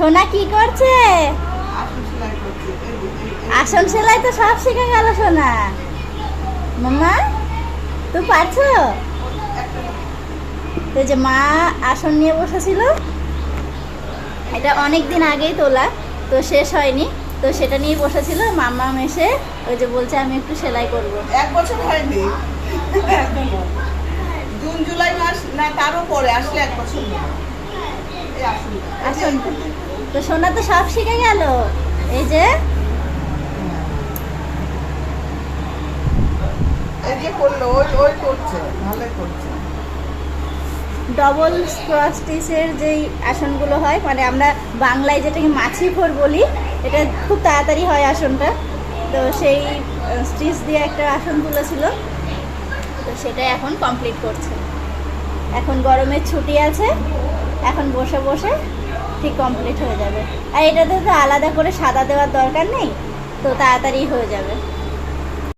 সোনা কি করছে? আসন সেলাই তো সব শিখে গেল সোনা। মাম্মা তুমি পারছো? তো যে মা আসন নিয়ে বসেছিল, এটা অনেক দিন আগেই তোলা, তো শেষ হয়নি, তো সেটা নিয়ে বসেছিল। মাম্মা এসে ওই যে বলছে আমি একটু সেলাই করব। 1 বছর হয়নি, জুন জুলাই মাস না তারও পরে আসলে 1 বছর হবে। এই আসন তো সোনা তো সব শিখে গেল। এই যে এই যে করলো, ওই করছে, ভালোই করছে। ডবল ক্রস স্টিচের যেই আসনগুলো হয়, মানে আমরা বাংলায় যেটাকে মাছি ফোর বলি, এটা খুব তাড়াতাড়ি হয় আসনটা। তো সেই স্টিচ দিয়ে একটা আসন তুলেছিল, তো সেটাই এখন কমপ্লিট করছে। এখন গরমের ছুটি আছে, এখন বসে বসে ঠিক কমপ্লিট হয়ে যাবে। আর এটাতে তো আলাদা করে সাদা দেওয়ার দরকার নেই, তো তাড়াতাড়ি হয়ে যাবে।